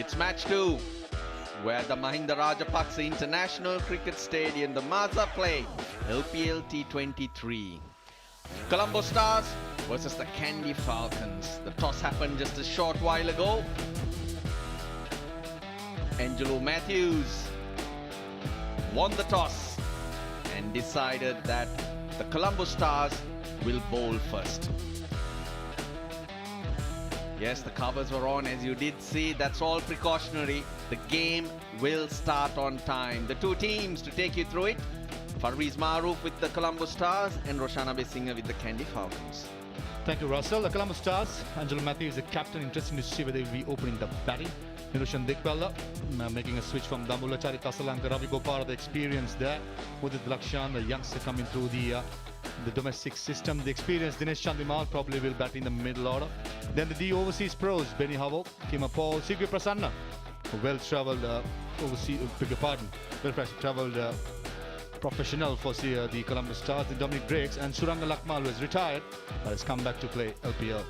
It's match 2, where the Mahinda Rajapaksa International Cricket Stadium, the Maza play LPL T23. Colombo Stars versus the Kandy Falcons. The toss happened just a short while ago. Angelo Matthews won the toss and decided that the Colombo Stars will bowl first. Yes, the covers were on, as you did see. That's all precautionary. The game will start on time. The two teams to take you through it: Farweez Maroof with the Colombo Stars and Roshana Besinga with the Kandy Falcons. Thank you, Russell. The Colombo Stars, Angelo Matthews is the captain. Interesting to see whether he will be opening the batting. Niroshan Dikbella making a switch from Damulachari Kasalanka. Ravi Gopara, the experience there. Udit Lakshan, the youngster coming through the domestic system. The experienced Dinesh Chandimal probably will bat in the middle order. Then the overseas pros, Benny Havo, Kima Paul, Sigwe Prasanna, well-travelled overseas, well-travelled professional for the Colombo Stars, the Dominic Drakes, and Suranga Lakmal, who has retired but has come back to play LPL.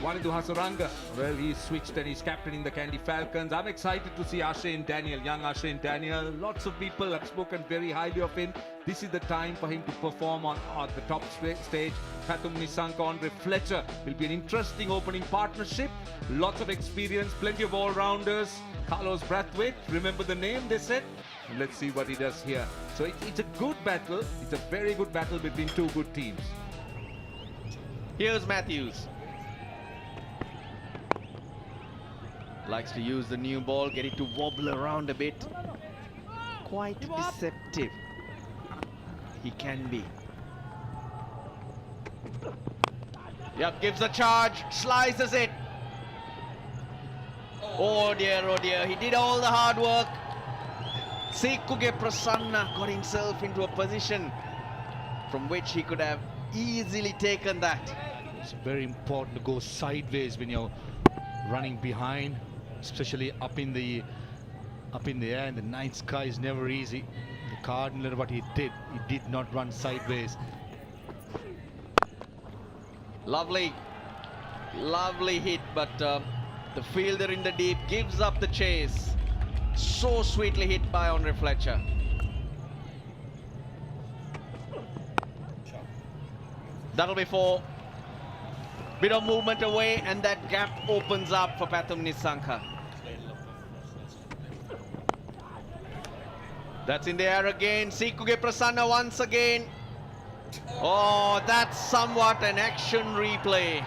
Wanindu Hasaranga, well, he's switched and he's captaining the Kandy Falcons. I'm excited to see Ashane Daniel, young Ashane Daniel. Lots of people have spoken very highly of him. This is the time for him to perform on the top stage. Pathum Nissanka, Andre Fletcher will be an interesting opening partnership. Lots of experience, plenty of all-rounders. Carlos Brathwaite, remember the name they said? Let's see what he does here. So it's a good battle. It's a very good battle between two good teams. Here's Matthews. Likes to use the new ball, get it to wobble around a bit. Quite deceptive. He can be. Yep, gives a charge, slices it. Oh dear, he did all the hard work. Sekuge Prasanna got himself into a position from which he could have easily taken that. It's very important to go sideways when you're running behind, especially up in the air, and the night sky is never easy. The Cardinal, what he did not run sideways. Lovely hit, but the fielder in the deep gives up the chase. So sweetly hit by Andre Fletcher. That'll be 4. Bit of movement away, and that gap opens up for Pathum Nissanka. That's in the air again. Sekuge Prasanna once again. Oh, that's somewhat an action replay.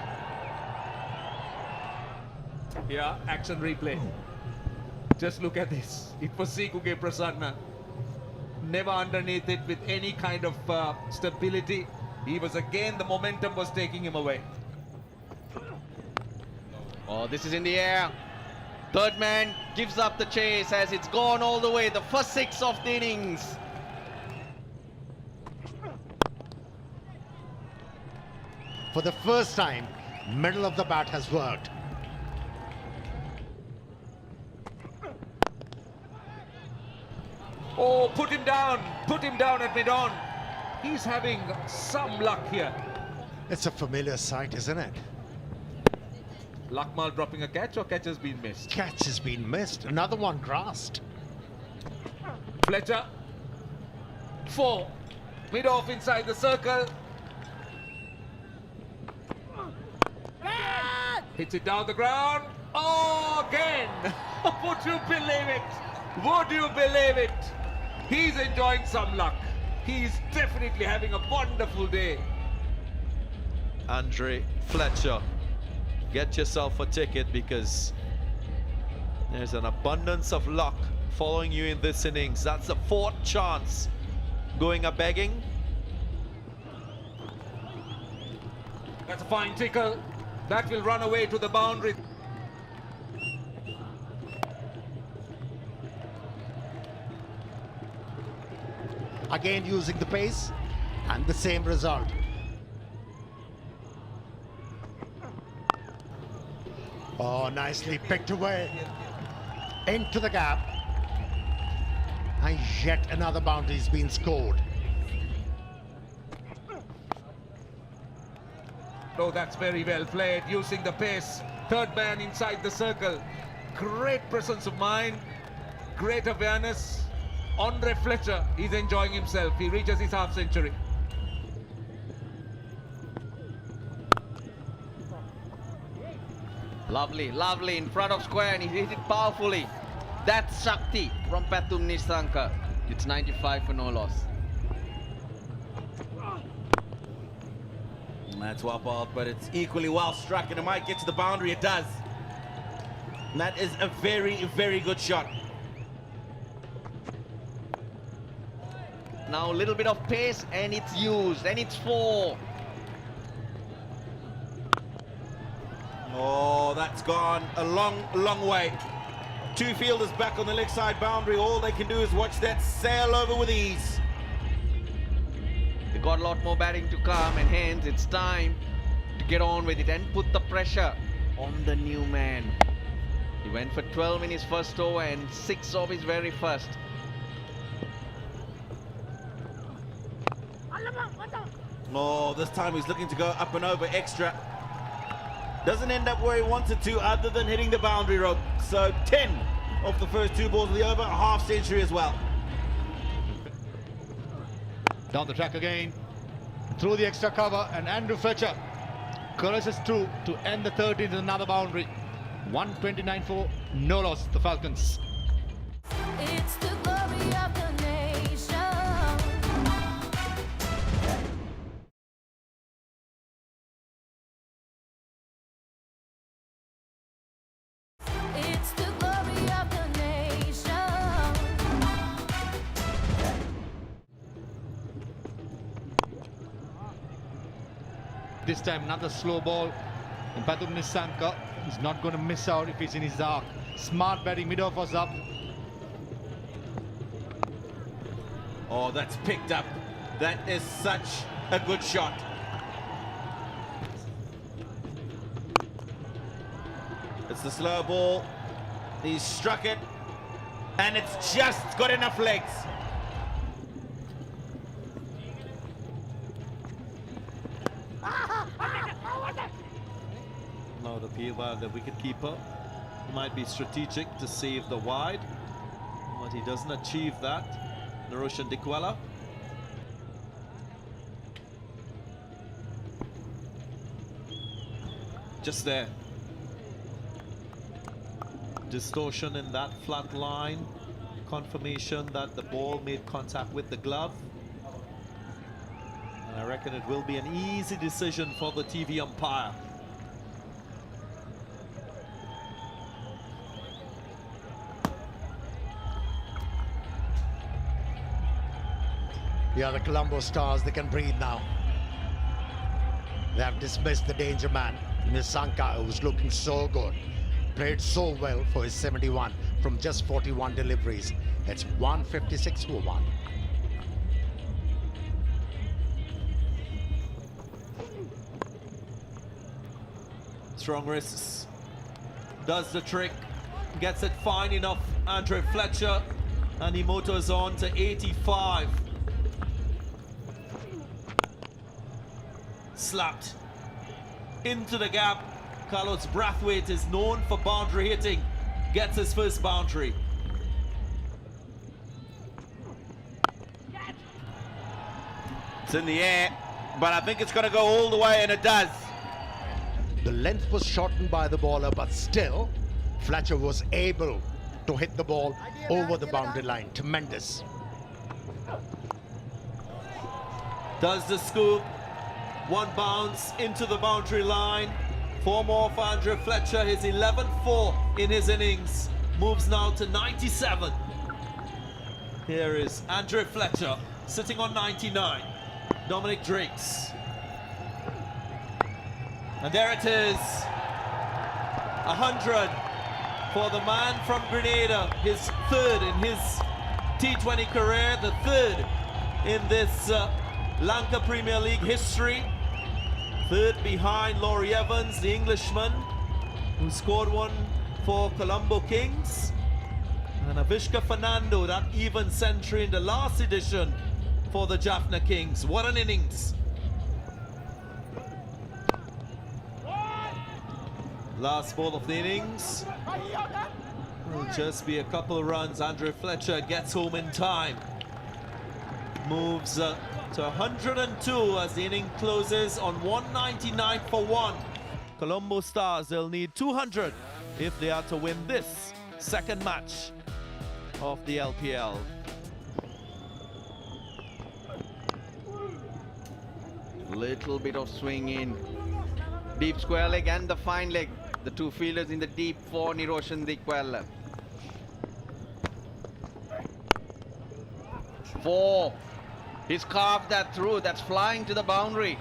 Yeah, action replay. Just look at this. It was Sekuge Prasanna. Never underneath it with any kind of stability. He was again, the momentum was taking him away. Oh, this is in the air. Third man gives up the chase as it's gone all the way. The first 6 of the innings. For the first time, middle of the bat has worked. Oh, put him down at mid-on. He's having some luck here. It's a familiar sight, isn't it? Lakmal dropping a catch, or catch has been missed? Catch has been missed. Another one grasped. Fletcher. 4. Mid-off inside the circle. Hits it down the ground. Oh, again. Would you believe it? Would you believe it? He's enjoying some luck. He's definitely having a wonderful day. Andre Fletcher, get yourself a ticket, because there's an abundance of luck following you in this innings. That's the 4th chance going a begging. That's a fine tickle. That will run away to the boundary. Again using the pace, and the same result. Oh, nicely picked away into the gap, and yet another boundary's been scored. Oh, that's very well played, using the pace. Third man inside the circle. great presence of mind, great awareness. Andre Fletcher, he's enjoying himself. He reaches his half century. Lovely, lovely in front of square, and he hit it powerfully. That's Shakti from Pathum Nisanka. It's 95 for no loss. That's well balled, but it's equally well struck, and it might get to the boundary. It does. And that is a very, very good shot. Now a little bit of pace, and it's used, and it's 4. Oh, that's gone a long, long way. Two fielders back on the leg side boundary. All they can do is watch that sail over with ease. They got a lot more batting to come, and hence it's time to get on with it and put the pressure on the new man. He went for 12 in his first over and 6 of his very first. Oh, this time he's looking to go up and over extra. Doesn't end up where he wanted to, other than hitting the boundary rope. So 10 of the first 2 balls of the over, a half century as well. Down the track again, through the extra cover, and Andrew Fletcher crosses through to end the 13th in another boundary. 129 for no loss, the Falcons. It's the glory of the nation. It's the glory of the nation. This time another slow ball, and Pathum Nisanka is not going to miss out if he's in his arc. Smart batting, mid-off was up. Oh, that's picked up. That is such a good shot. It's the slow ball. He's struck it, and it's just got enough legs. Now the appeal by the wicketkeeper might be strategic to save the wide, but he doesn't achieve that. Naroshan Dikwala. Just there. Distortion in that flat line. Confirmation that the ball made contact with the glove. And I reckon it will be an easy decision for the TV umpire. Yeah, the Colombo Stars, they can breathe now. They have dismissed the danger man, Nisanka, who was looking so good. Played so well for his 71 from just 41 deliveries. It's 156 for 1. Strong wrists. Does the trick. Gets it fine enough. Andre Fletcher. And he motors on to 85. Slapped into the gap. Carlos Brathwaite is known for boundary hitting. Gets his first boundary. It's in the air, but I think it's going to go all the way, and it does. The length was shortened by the bowler, but still, Fletcher was able to hit the ball over the boundary line. Tremendous. Does the scoop. One bounce into the boundary line. 4 more for Andre Fletcher. His 11th 4 in his innings. Moves now to 97. Here is Andre Fletcher sitting on 99. Dominic Drakes. And there it is. 100 for the man from Grenada. His 3rd in his T20 career. The 3rd in this Lanka Premier League history. 3rd behind Laurie Evans, the Englishman, who scored 1 for Colombo Kings. And Avishka Fernando, that even century in the last edition for the Jaffna Kings. What an innings. Last ball of the innings. Will just be a couple runs. Andre Fletcher gets home in time. Moves to 102 as the inning closes on 199 for 1. Colombo Stars, they'll need 200 if they are to win this second match of the LPL. Little bit of swing in. Deep square leg and the fine leg. The two fielders in the deep for Niroshan Dikwella. 4. He's carved that through. That's flying to the boundary.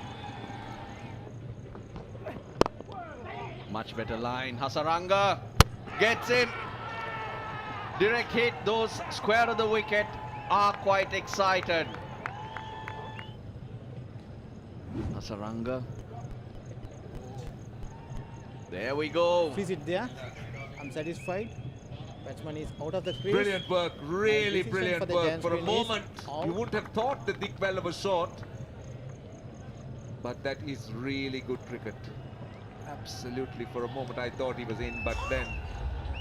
Much better line. Hasaranga gets him. Direct hit. Those square of the wicket are quite excited. Hasaranga. There we go. Is it there? I'm satisfied. Batsman is out of the crease. Brilliant work, really decision brilliant for the work. Giants For a win is moment, out. you wouldn't have thought that Dikwella was short. But that is really good cricket. Absolutely, for a moment I thought he was in, but then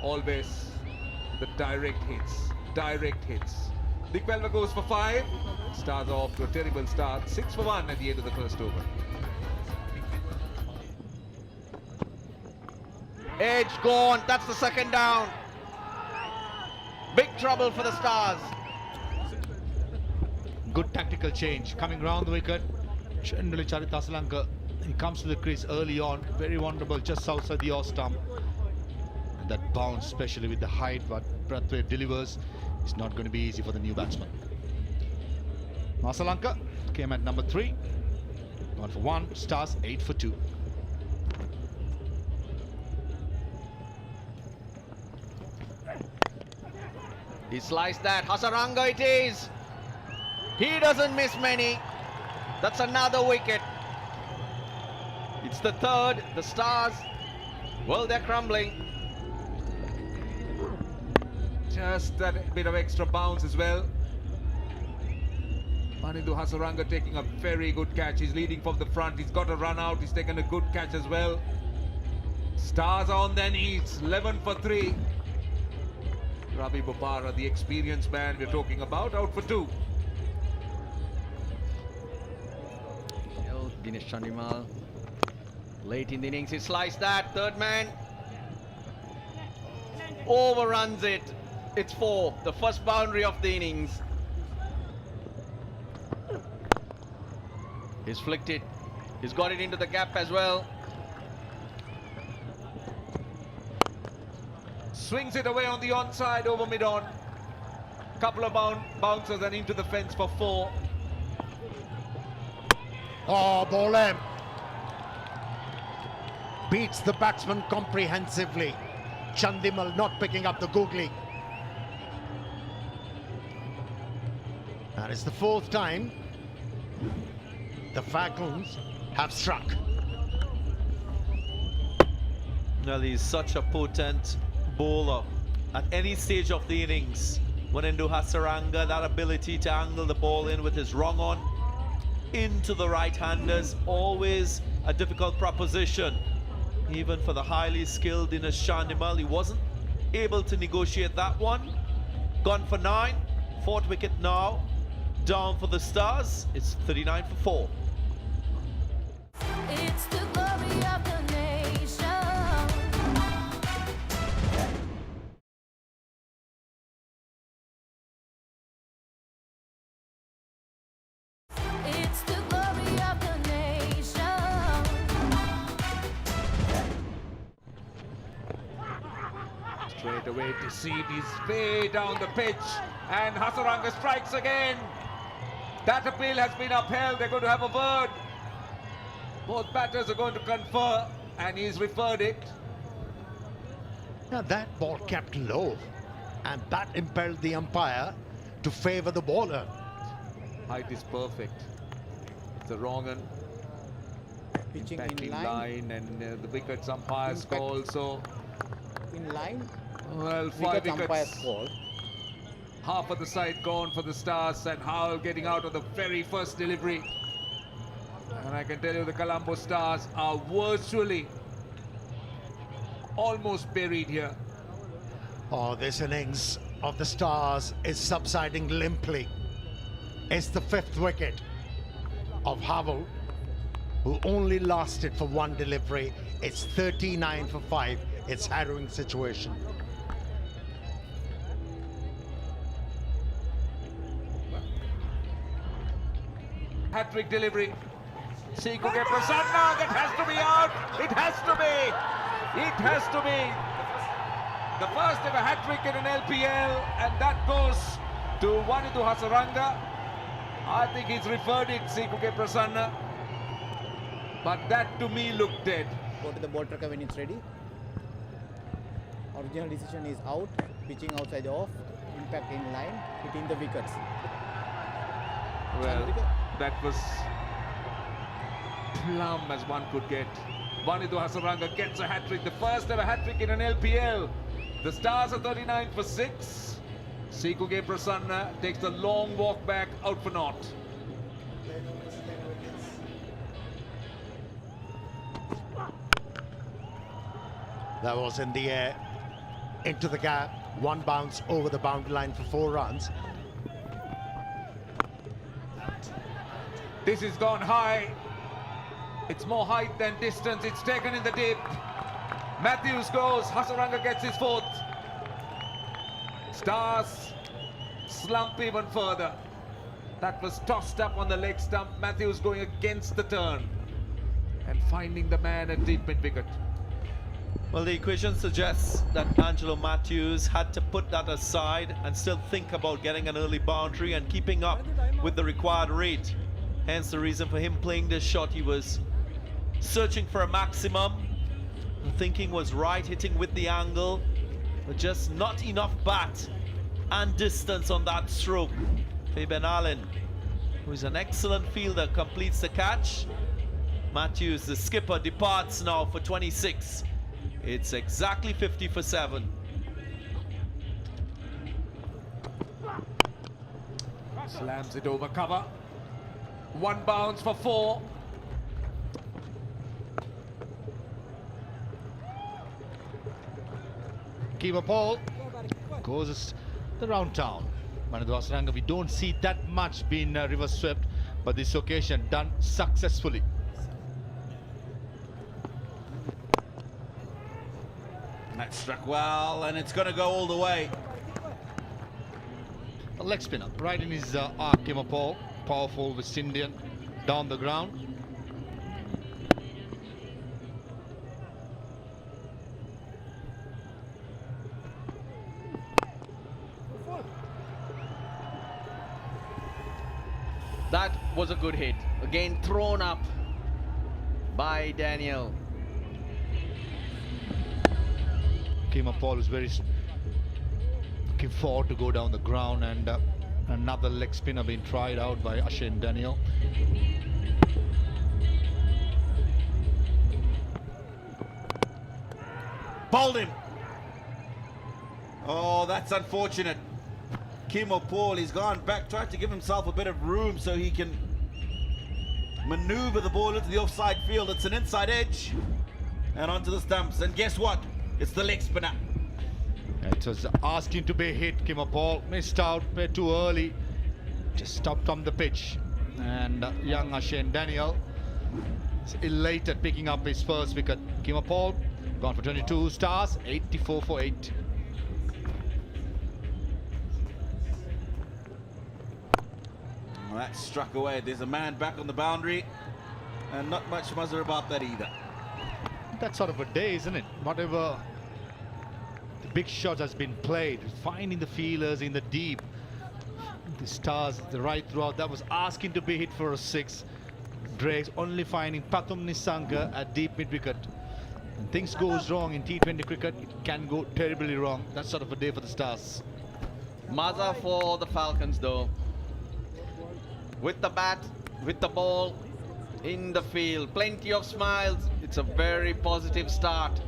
always the direct hits, direct hits. Dikwella goes for 5. Stars off to a terrible start. 6 for 1 at the end of the first over. Edge gone. That's the second down. Big trouble for the Stars. Good tactical change. Coming round the wicket, Chandali Charitasalanka, he comes to the crease early on. Very vulnerable, just outside the off stump. And that bounce, especially with the height what Brathwaite delivers, is not going to be easy for the new batsman. Masalanka came at number 3. 1 for 1. Stars 8 for 2. He sliced that. Hasaranga it is. He doesn't miss many. That's another wicket. It's the third. The Stars, well, they're crumbling. Just that bit of extra bounce as well. Manindu Hasaranga taking a very good catch. He's leading from the front. He's got a run out. He's taken a good catch as well. Stars on their knees. 11 for 3. Ravi Bopara, the experienced man we're talking about, out for 2. Dinesh Chandimal. Late in the innings, he sliced that. Third man overruns it. It's 4. The first boundary of the innings. He's flicked it. He's got it into the gap as well. Swings it away on the onside over mid-on. Couple of bouncers and into the fence for 4. Oh, Bolem beats the batsman comprehensively. Chandimal not picking up the googly. And it's the 4th time the Falcons have struck. Well, he's such a potent bowler at any stage of the innings. Manindu Hasaranga, that ability to angle the ball in with his wrong on into the right-handers, always a difficult proposition. Even for the highly skilled Dinesh Chandimal, he wasn't able to negotiate that one. Gone for 9, 4th wicket now. Down for the Stars, it's 39 for 4. It's the glory of the nation. It's the glory of the nation. Straight away to see he's way down the pitch, and Hasaranga strikes again. That appeal has been upheld. They're going to have a word. Both batters are going to confer, and he's referred it. Now that ball kept low, and that impelled the umpire to favour the bowler. Height is perfect. It's a wrong one. Pitching Impacting in line. line, and the wickets umpires Impact. call. So, In line. well, 5 Wicket umpire's wickets. call. Half of the side gone for the Stars, and Howell getting out of the very first delivery. And I can tell you the Colombo Stars are virtually almost buried here. Oh, this innings of the Stars is subsiding limply. It's the 5th wicket of Havel, who only lasted for one delivery. It's 39 for 5. It's harrowing situation. Hat-trick delivery. Seeku ke Prasanna, that has to be out. It has to be. It has to be. The first ever hat-trick in an LPL, and that goes to Wanidu Hasaranga. I think he's referred it, Seeku ke Prasanna. But that to me looked dead. Go to the ball tracker when it's ready. Original decision is out, pitching outside off, impact in line, hitting the wickets. Well, that was plumb as one could get. Wanidu Hasaranga gets a hat-trick, the first ever hat-trick in an LPL. The Stars are 39 for 6. Seeku ke Prasanna takes the long walk back out for naught. That was in the air, into the gap, one bounce over the boundary line for 4 runs. This has gone high. It's more height than distance. It's taken in the deep. Matthews goes. Hasaranga gets his 4th. Stars slump even further. That was tossed up on the leg stump. Matthews going against the turn and finding the man at deep mid-wicket. Well, the equation suggests that Angelo Matthews had to put that aside and still think about getting an early boundary and keeping up with the required rate. Hence the reason for him playing this shot. He was searching for a maximum. The thinking was right, hitting with the angle, but just not enough bat and distance on that stroke. Fabian Allen, who is an excellent fielder, completes the catch. Matthews, the skipper, departs now for 26. It's exactly 50 for 7. Slams it over cover. One bounce for 4. Keeper Paul goes the round town. Wanidu Hasaranga, we don't see that much being reverse swept, but this occasion done successfully. That struck well, and it's going to go all the way. A leg spinner right in his arc, Keeper Paul. Powerful West Indian down the ground. That was a good hit. Again thrown up by Daniel. Keeper Paul is very looking forward to go down the ground, and another leg spinner being tried out by Ashane Daniel. Bowled him. Oh, that's unfortunate. Kimo Paul, he's gone back, tried to give himself a bit of room so he can maneuver the ball into the offside field. It's an inside edge and onto the stumps. And guess what? It's the leg spinner. It was asking to be hit. Keeper Paul missed out, way too early. Just stopped on the pitch. And young Ashane Daniel is elated picking up his first wicket. Keeper Paul gone for 22. Stars 84 for 8. Well, that struck away. There's a man back on the boundary, and not much muzzle about that either. That sort of a day, isn't it? Whatever the big shot has been played, finding the feelers in the deep. The Stars, the right throughout, that was asking to be hit for a 6. Drakes only finding Pathum Nisanga at deep mid-wicket. When things goes wrong in T20 cricket, it can go terribly wrong. That sort of a day for the Stars. Maza for the Falcons though. With the bat, with the ball, in the field. Plenty of smiles. It's a very positive start.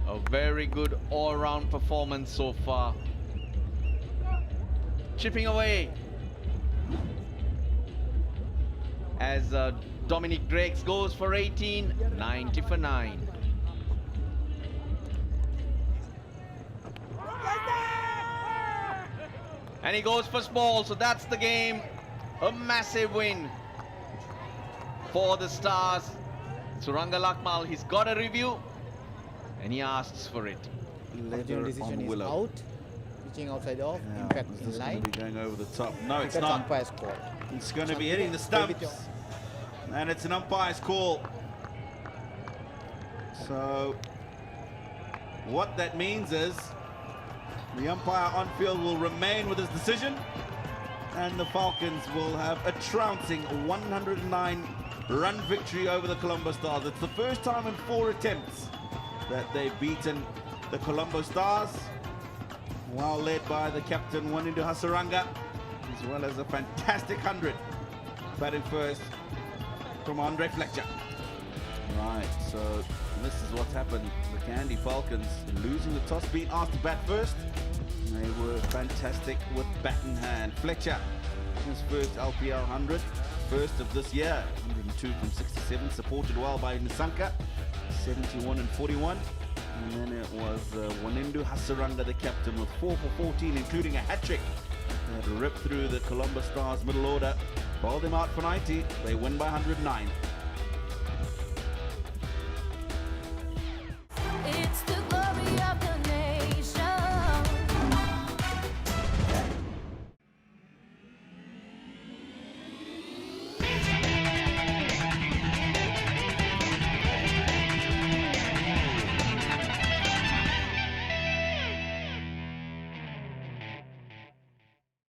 A very good all-round performance so far. Chipping away. As Dominic Drakes goes for 18, 90 for 9. And he goes for small, so that's the game. A massive win for the Stars. Suranga Lakmal, he's got a review and he asks for it. Original decision is Willow. out. Pitching outside off. Yeah, Impact is in this going line. to be going over the top? No, it's Cricket not. umpire's call. It's going to be hitting the stumps. And it's an umpire's call. So what that means is the umpire on field will remain with his decision, and the Falcons will have a trouncing 109-run victory over the Colombo Stars. It's the first time in 4 attempts that they've beaten the Colombo Stars, well led by the captain Wanindu Hasaranga, as well as a fantastic 100 batting first from Andre Fletcher. Right, so this is what's happened. The Kandy Falcons losing the toss, being asked to bat first. They were fantastic with bat in hand. Fletcher, his first LPL 100, first of this year, 102 from 67, supported well by Nisanka, 71 and 41. And then it was Wanindu Hasaranga, the captain, with 4 for 14, including a hat-trick that ripped through the Colombo Stars middle order. Bowled him out for 90. They win by 109.